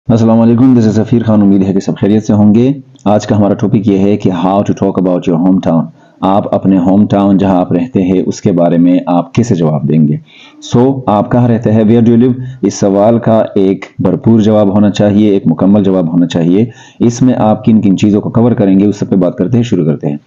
अस्सलाम वालेकुम, this is ज़फ़ीर Khan. उम्मीद है कि सब खैरियत से होंगे। आज का हमारा टॉपिक ये है कि how to talk about your home town. आप अपने होम टाउन जहाँ आप रहते हैं उसके बारे में आप कैसे जवाब देंगे। आप कहाँ रहते हैं, वेयर डू यू लिव, इस सवाल का एक भरपूर जवाब होना चाहिए, एक मुकम्मल जवाब होना चाहिए। इसमें आप किन किन चीज़ों को कवर करेंगे उस सब पे बात करते हैं, शुरू करते हैं।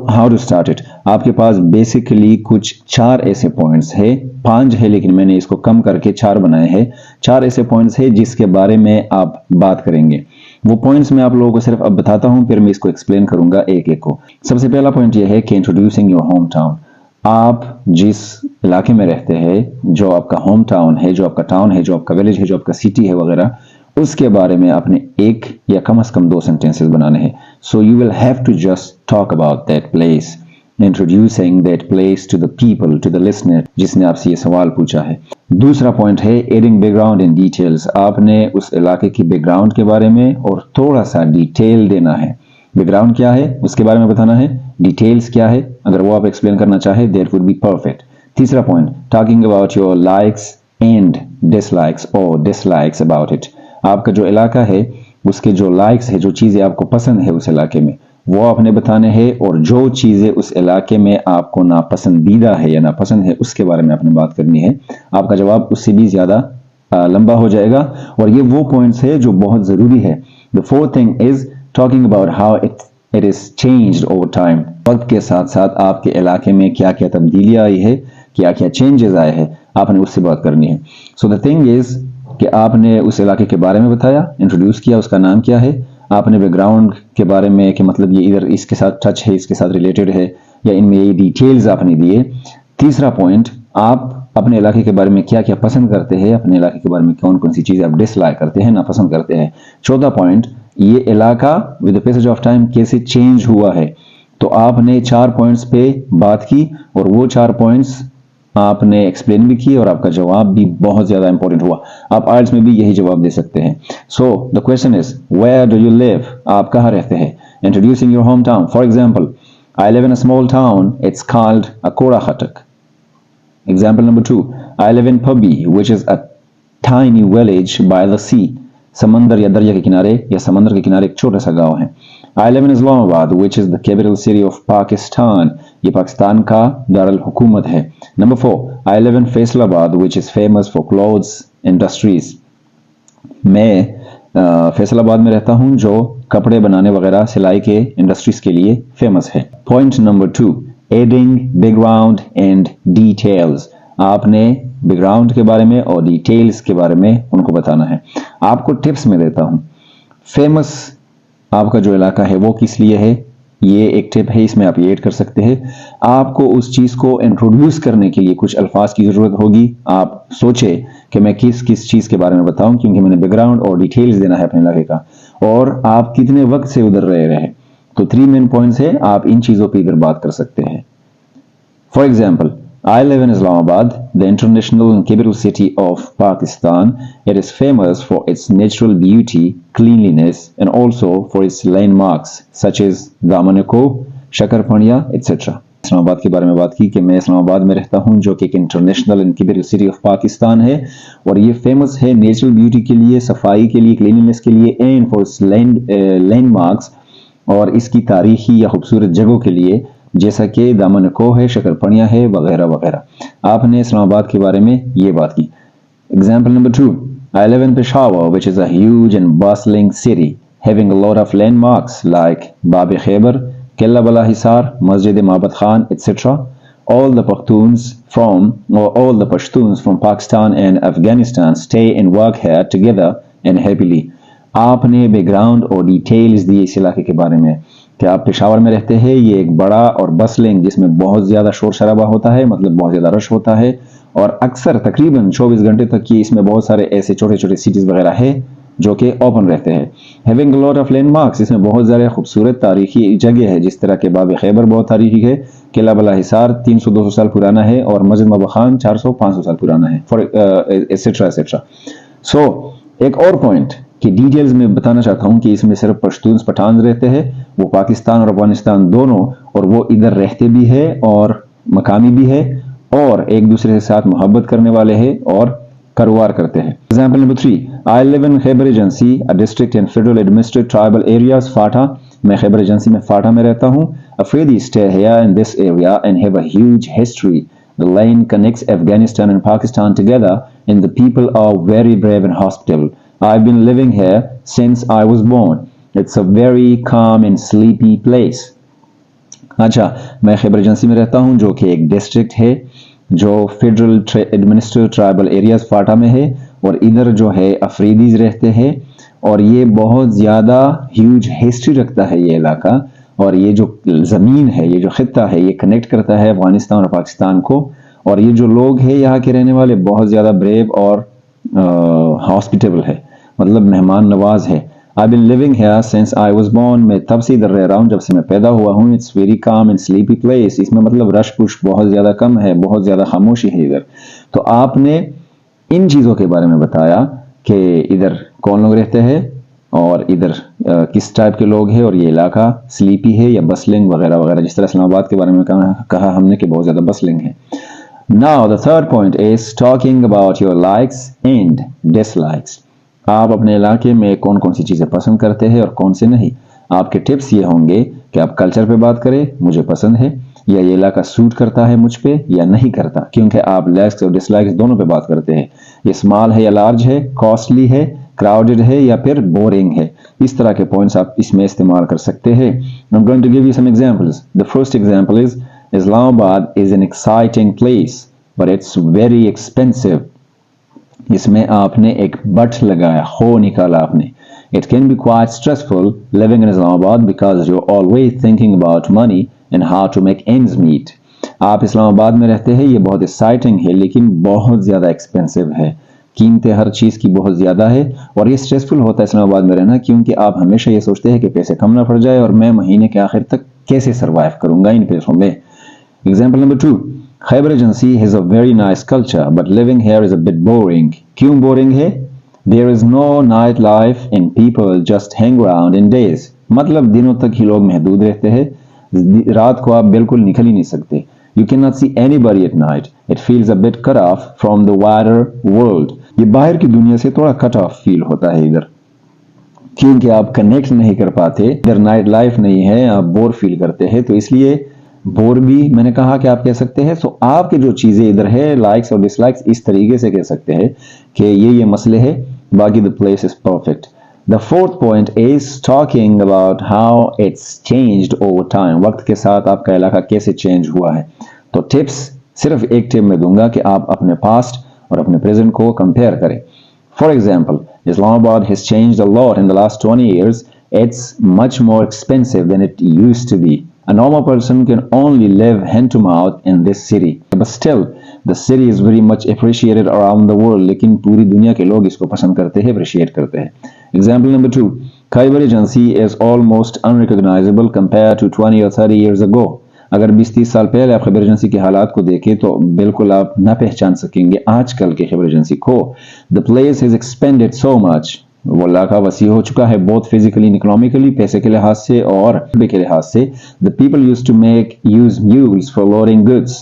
How to start it. आपके पास बेसिकली कुछ 4 ऐसे पॉइंट्स है, 5 है लेकिन मैंने इसको कम करके 4 बनाए हैं। 4 ऐसे पॉइंट्स है जिसके बारे में आप बात करेंगे। वो पॉइंट्स मैं आप लोगों को सिर्फ अब बताता हूं, फिर मैं इसको एक्सप्लेन करूंगा एक एक को। सबसे पहला पॉइंट ये है कि इंट्रोड्यूसिंग योर होम टाउन। आप जिस इलाके में रहते हैं, जो आपका होम टाउन है, जो आपका टाउन है, जो आपका विलेज है, जो आपका सिटी है वगैरह, उसके बारे में आपने एक या कम से कम 2 सेंटेंसेस बनाने हैं। So you will have to just talk about that place, introducing that place to the people, to the listener जिसने आपसे ये सवाल पूछा है। दूसरा पॉइंट है adding background and details। आपने उस इलाके की बैकग्राउंड के बारे में और थोड़ा सा डिटेल देना है। बैकग्राउंड क्या है उसके बारे में बताना है, डिटेल्स क्या है अगर वो आप एक्सप्लेन करना चाहे, that would be perfect। तीसरा point, talking about your likes and dislikes or dislikes about it। आपका जो इलाका है उसके जो लाइक्स है, जो चीज़ें आपको पसंद है उस इलाके में, वो आपने बताने हैं, और जो चीज़ें उस इलाके में आपको नापसंदीदा है या नापसंद है उसके बारे में आपने बात करनी है। आपका जवाब उससे भी ज़्यादा लंबा हो जाएगा, और ये वो पॉइंट्स है जो बहुत ज़रूरी है। The fourth thing is talking about how it is changed over time. वक्त के साथ साथ आपके इलाके में क्या क्या तब्दीलियाँ आई है, क्या क्या चेंजेस आए हैं, आपने उससे बात करनी है। सो द थिंग इज़ कि आपने उस इलाके के बारे में बताया, इंट्रोड्यूस किया, उसका नाम क्या है, आपने बैकग्राउंड के बारे में कि मतलब ये इधर इसके साथ टच है, इसके साथ रिलेटेड है, या इनमें ये डिटेल्स आपने दिए। तीसरा पॉइंट, आप अपने इलाके के बारे में क्या क्या पसंद करते हैं, अपने इलाके के बारे में कौन कौन सी चीज़ें आप डिसलाइक करते हैं, नापसंद करते हैं। चौथा पॉइंट, ये इलाका with the passage of time कैसे चेंज हुआ है। तो आपने 4 पॉइंट्स पे बात की, और वो 4 पॉइंट्स आपने एक्सप्लेन भी किए, और आपका जवाब भी बहुत ज़्यादा इंपॉर्टेंट हुआ। आप आइल्स में भी यही जवाब दे सकते हैं। The question is where do you live, आप कहाँ रहते हैं। Introducing your home town, for example, I live in a small town, it's called Akora Khattak. Example number 2, I live in Pabbi which is a tiny village by the sea. समंदर या दरिया के किनारे या समंदर के किनारे एक छोटा सा गांव है। I live in Islamabad, which is the capital city of Pakistan. ये पाकिस्तान का दारुल हुकूमत है। Number 4, I live in Faisalabad, which is famous for clothes industries. मैं फैसलाबाद में रहता हूँ जो कपड़े बनाने वगैरह सिलाई के इंडस्ट्रीज के लिए फेमस है। Point number 2, adding background and details। आपने बैकग्राउंड के बारे में और डिटेल्स के बारे में उनको बताना है। आपको टिप्स में देता हूँ। फेमस आपका जो इलाका है वो किस लिए है, ये एक टिप है, इसमें आप ये ऐड कर सकते हैं। आपको उस चीज़ को इंट्रोड्यूस करने के लिए कुछ अल्फाज की ज़रूरत होगी। आप सोचे कि मैं किस किस चीज़ के बारे में बताऊं, क्योंकि मैंने बैकग्राउंड और डिटेल्स देना है अपने इलाके का, और आप कितने वक्त से उधर रह रहे हैं। तो 3 मेन पॉइंट्स है, आप इन चीज़ों पर इधर बात कर सकते हैं। For example, I live in Islamabad, the international and capital city of Pakistan. It is famous for its natural beauty, cleanliness, and also for its landmarks such as Damanako, Shakarpania, etc. Islamabad के बारे में बात की कि मैं इस्लामाबाद में रहता हूं, जो कि एक international and capital city of Pakistan है, और ये फेमस है नेचुरल ब्यूटी के लिए, सफाई के लिए, क्लीनलीनेस के लिए, एंड फॉर इट्स लैंडमार्क्स, और इसकी तारीखी या खूबसूरत जगहों के लिए, जैसा कि दामनको है, शकरपनिया है, वगैरह वगैरह। आपने इस्लामाबाद के बारे में ये बात की। Example number 2, I live in Peshawar, which is a huge and bustling city, having a lot of landmarks like Bab Khaybar, Qilla Bala Hisar, Masjid Mabad Khan, etc. All the Pashtuns from Pakistan and Afghanistan stay and work here together and happily. आपने background और details दिए इस इलाके के बारे में कि आप पेशावर में रहते हैं। ये एक बड़ा और बसलिंग, जिसमें बहुत ज़्यादा शोर शराबा होता है, मतलब बहुत ज़्यादा रश होता है, और अक्सर तकरीबन 24 घंटे तक की इसमें बहुत सारे ऐसे छोटे छोटे सिटीज़ वगैरह है जो कि ओपन रहते हैं। हैविंग लॉट ऑफ लैंडमार्क्स, इसमें बहुत ज़्यादा खूबसूरत तारीखी जगह है, जिस तरह के बाब खैबर बहुत तारीखी है, किला बला हिसार 300-200 साल पुराना है, और मस्जिद मबा खान 400-500 साल पुराना है, फॉर एटसेट्रा एटसेट्रा। एक और पॉइंट कि डिटेल्स में बताना चाहता हूं कि इसमें सिर्फ पश्तून पठान रहते हैं, वो पाकिस्तान और अफगानिस्तान दोनों, और वो इधर रहते भी है और मकामी भी है, और एक दूसरे के साथ मोहब्बत करने वाले हैं, और कारोबार करते हैं। Example number 3, I live in Khyber agency, a district in federal administered tribal areas FATA. मैं खैबर एजेंसी में फाटा में रहता हूँ। Afridi stay here in this area and have a huge history. The line connects Afghanistan and Pakistan together, and the people are very brave and hospitable. I've been living here since I was born. It's a very calm and sleepy place. अच्छा, मैं Khyber agency में रहता हूँ जो कि एक district है जो फेडरल एडमिनिस्ट्रेटेड ट्राइबल एरियाज फाटा में है, और इधर जो है अफरीदीज रहते हैं, और ये बहुत ज़्यादा ह्यूज हिस्ट्री रखता है ये इलाका। और ये जो ज़मीन है, ये जो खित्ता है, ये कनेक्ट करता है अफगानिस्तान और पाकिस्तान को। और ये जो लोग हैं यहाँ के रहने वाले बहुत ज़्यादा ब्रेव और हॉस्पिटेबल है, मतलब मेहमान नवाज है। I been living here since I was born. मैं तब से इधर रह रहा हूँ जब से मैं पैदा हुआ हूँ। It's very calm and sleepy place. इसमें मतलब रश पुश बहुत ज़्यादा कम है, बहुत ज़्यादा खामोशी है इधर। तो आपने इन चीज़ों के बारे में बताया कि इधर कौन लोग रहते हैं और इधर किस टाइप के लोग हैं, और ये इलाका स्लीपी है या बसलिंग वगैरह वगैरह। जिस तरह इस्लामाबाद के बारे में कहा हमने कि बहुत ज़्यादा बसलिंग है। Now the third point is talking about your likes and dislikes. आप अपने इलाके में कौन कौन सी चीज़ें पसंद करते हैं और कौन से नहीं। आपके टिप्स ये होंगे कि आप कल्चर पे बात करें, मुझे पसंद है, या ये इलाका सूट करता है मुझ पे या नहीं करता, क्योंकि आप लाइक्स और डिसलाइक्स दोनों पे बात करते हैं। ये स्मॉल है या लार्ज है, कॉस्टली है, क्राउडेड है या फिर बोरिंग है। इस तरह के पॉइंट्स आप इसमें इस्तेमाल कर सकते हैं। I'm going to give you some examples. The first example is Islamabad is an exciting place, but it's very expensive. इसमें आपने एक बट लगाया, हो निकाला आपने। It can be quite stressful living in Islamabad because you're always thinking about money and how to make ends meet. आप इस्लामाबाद में रहते हैं, ये बहुत एक्साइटिंग है लेकिन बहुत ज़्यादा एक्सपेंसिव है। कीमतें हर चीज़ की बहुत ज़्यादा है, और ये स्ट्रेसफुल होता है इस्लामाबाद में रहना, क्योंकि आप हमेशा ये सोचते हैं कि पैसे कम ना पड़ जाए और मैं महीने के आखिर तक कैसे सर्वाइव करूंगा इन पैसों में। Example number 2, Khyber agency has a very nice culture but living here is a bit boring. क्यों बोरिंग है? There is no night life and people just hang around in days. मतलब दिनों तक ही लोग महदूद रहते हैं, रात को आप बिल्कुल निकल ही नहीं सकते। You cannot see anybody at night. It feels a bit cut off from the wider world. ये बाहर की दुनिया से थोड़ा कट ऑफ फील होता है इधर, क्योंकि आप कनेक्ट नहीं कर पाते। इधर नाइट लाइफ नहीं है, आप बोर फील करते हैं, तो इसलिए बोर भी मैंने कहा कि आप कह सकते हैं। सो आपके जो चीज़ें इधर है, लाइक्स और डिसलाइक्स, इस तरीके से कह सकते हैं कि ये मसले है, बाकी the place is perfect. The fourth point is talking about how it's changed over time. वक्त के साथ आपका इलाका कैसे चेंज हुआ है। तो टिप्स सिर्फ एक टिप में दूंगा कि आप अपने पास्ट और अपने प्रेजेंट को कंपेयर करें। For example, Islamabad has changed a lot in the last 20 years. It's much more expensive than it used to be. A normal person can only live hand to mouth in this city. But still, the city is very much appreciated around the world. लेकिन पूरी दुनिया के लोग इसको पसंद करते हैं, appreciate करते हैं। Example number 2, Khyber Agency is almost unrecognizable compared to 20 or 30 years ago. अगर 20-30 साल पहले आप खैबर एजेंसी के हालात को देखें तो बिल्कुल आप ना पहचान सकेंगे आजकल के खैबर एजेंसी को। The place has expanded so much. वो इलाका वसी हो चुका है, both physically and economically, पैसे के लिहाज से और के लिहाज से। The people used to use mules for loading goods,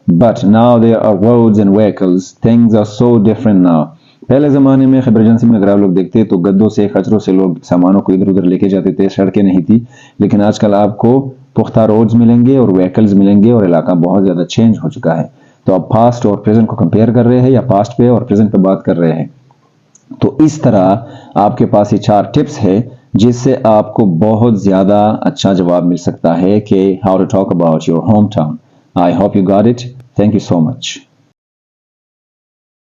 but now there are roads and vehicles. Things are so different now. पहले ज़माने में खैबर एजेंसी में अगर आप लोग देखते तो गद्दों से, खचरों से लोग सामानों को इधर उधर लेके जाते थे, सड़कें नहीं थी। लेकिन आजकल आपको पुख्ता रोड्स मिलेंगे और व्हीकल्स मिलेंगे, और इलाका बहुत ज़्यादा चेंज हो चुका है। तो आप पास्ट और प्रेजेंट को कंपेयर कर रहे हैं या पास्ट पे और प्रेजेंट पे बात कर रहे हैं। तो इस तरह आपके पास ये 4 टिप्स है जिससे आपको बहुत ज़्यादा अच्छा जवाब मिल सकता है कि how to talk about your home town. I hope you got it. Thank you so much.